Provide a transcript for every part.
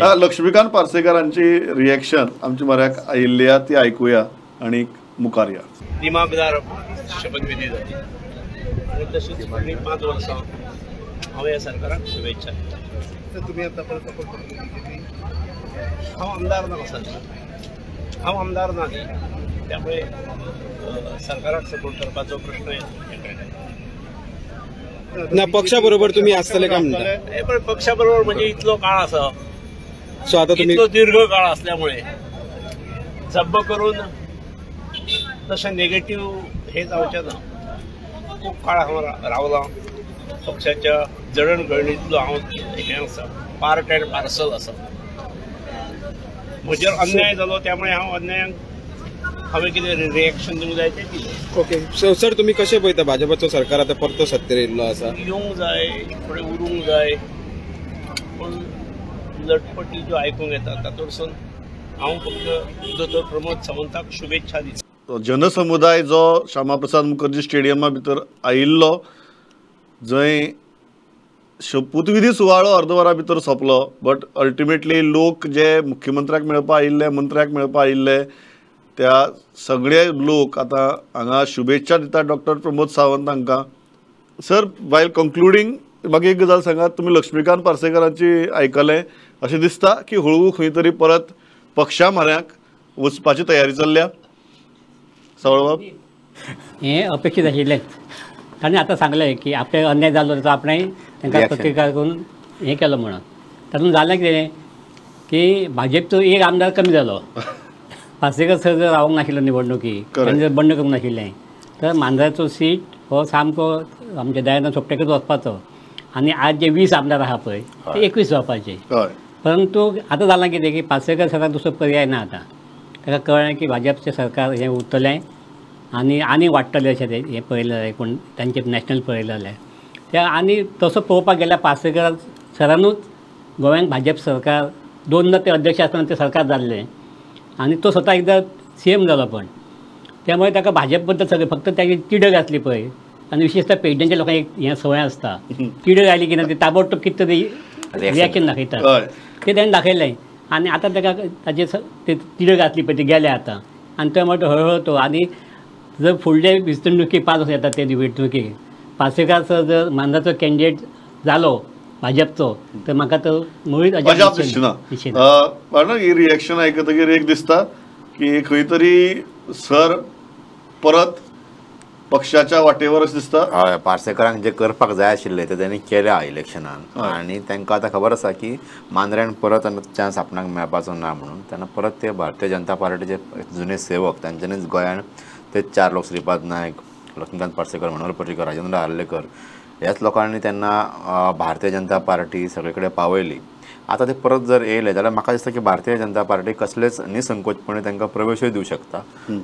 Laxmikant पार्सेकरांची reaction आमच्या म्हऱ्याक आयिल्ली ती आयकुया आणि मुखार या. दिमागदार शपथविधी जाली आणि तशीच फुडलीं 5 वर्सां हांव ह्या सरकाराक शुभेच्छा दिता. तुमी आतां परत सपोर्ट करता बीजेपी? हांव आमदार ना सध्या, हांव आमदार ना न्ही, त्यामुळे सरकाराक सपोर्ट करपाचो प्रश्न ना. पक्षाबरोबर तुम्ही आसतले काय म्हणटा? पण पक्षाबरोबर म्हणजे इतलो काळ आसा, सो आता तुम्ही इतलो दीर्घ काळ असल्यामुळे जब्ब करून तशें नेगेटिव्ह हे जावचें ना. खूब काळ हांव रावलां पक्षाच्या जडणघडणींतलो, हांव हें आसा, पार्ट एंड पार्सल आसा. म्हजेर अन्याय जालो त्यामुळे हांव अन्यायाक हांवें कितें रिएक्शन दिवंक जाय तें दिलें. ओके सर, तुम्ही कशें पळयता भाजपाचो सरकार आता परतो सत्तेर येयल्लो आसा? येवंक जाय, थोडें उरूंक जाय, पूण लटपटी ज्यो आयकूंक येता तातूंतसून हांव फक्त दोतोर प्रमोद सावंताक शुभेच्छा दिता. जनसमुदाय जो श्यामाप्रसाद मुखर्जी स्टेडियमा भितर आयिल्लो, जंय शपथविधी सुवाळो अर्दवरा भितर सोंपलो, बट अल्टिमेटली लोक जे मुख्यमंत्र्याक मेळपा आयिल्ले, मंत्र्याक मेळपा आयिल्ले, त्या सगळे लोक आता हांगा शुभेच्छा दितात डॉक्टर प्रमोद सावंत हांकां. सर, वायल कंक्लुडींग म्हाका एक गजाल सांगात, तुमी लक्ष्मीकांत पार्सेकरांची आयकलें, अशें दिसता की हळू खंय तरी परत पक्षा म्हऱ्याक वचपाची तयारी चल्ल्या? सावळबाब, हे अपेक्षित आशिल्लेंच. ताणें आतां सांगलें की आपले अन्याय जालो तो आपणें तांकां प्रतिकार करून हें केलो म्हणून. तातूंत जालें कितें की भाजपचो एक आमदार कमी जालो. पार्सेकर सर जर रावंक नाशिल्लो निवडणुकीक, ताणें जर बंड करूंक नाशिल्लें, तर मांद्राचो सीट हो सामको आमच्या दयानंद सोपटेकच वचपाचो आनी आज जे 20 आमदार आहा पळय ते 21 जावपाचे. परंतु आतां जालां कितें की पार्सेकर सराक दुसरो पर्याय ना. आतां ताका कळ्ळें की भाजपचें सरकार हें उरतलें आनी वाडटलें अशें तें हें पळयलें जाल्यार, कोण तांचें नॅशनल पळयलें जाल्यार त्या आनी तसो पळोवपाक गेल्यार पार्सेकर सरानूच गोंयांत भाजप सरकार 2दा ते अध्यक्ष आसतना तें सरकार जाल्लें आनी तो स्वता एकदां CM जालो. पण त्यामुळे ताका भाजप बद्दल सगळें फक्त ताची तिडक आसली पळय, आनी विशेषतः पेडण्यांच्या लोकांक एक हें संवय आसता, तिडक आयली की ना ती ताबडतोब कितें तरी रिएक्शन दाखयतात, तें ताणें दाखयलें. आनी आतां ताका ताचे ते तिडक आसली पळय ती गेल्या आतां, आनी तो म्हणटा हळूहळू तो. आनी जर फुडले वेंचणुकेक 5 वर्सां येतात ते वेंचणुकेक पार्सेकर सर जर मांद्राचो कॅन्डिडेट जालो भाजपचो, तर म्हाका तो मुळीच अजाप दिसना. ही रिएक्शन आयकतकीर एक दिसता की खंय तरी सर परत पक्षाच्या वाटेवर अशें दिसता. हय, पार्सेकरांक जे करपाक जाय आशिल्लें तें तांणी केल्या इलेक्शनान, आनी तांकां आतां खबर आसा की मांद्र्यान परत चान्स आपणाक मेळपाचो ना म्हणून. तेन्ना परत ते भारतीय जनता पार्टीचे जुने सेवक, तांच्यांनीच गोंयान ते 4 लोक, श्रीपाद नायक, लक्ष्मीकांत पार्सेकर, मनोहर पर्रीकर, राजेंद्र आर्लेकर, ह्याच लोकांनी त्यांना भारतीय जनता पार्टी सगळे कडेन पावयली. आता ते परत जर येयले जाल्यार म्हाका दिसता की भारतीय जनता पार्टी कसलेच निसंकोचपणे तांकां प्रवेशूय दिवं शकता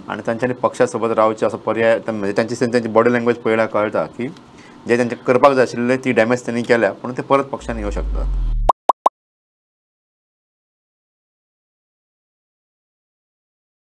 आनी तांच्यांनी पक्षा सोबत रावचे असो पर्याय. म्हणजे त्यांची बॉडी लँग्वेज पळयल्यार कळटा की जे तांचे करपाक जाय आशिल्लें ती डॅमेज त्यांनी केल्या, पूण ते परत पक्षान येवं शकतात.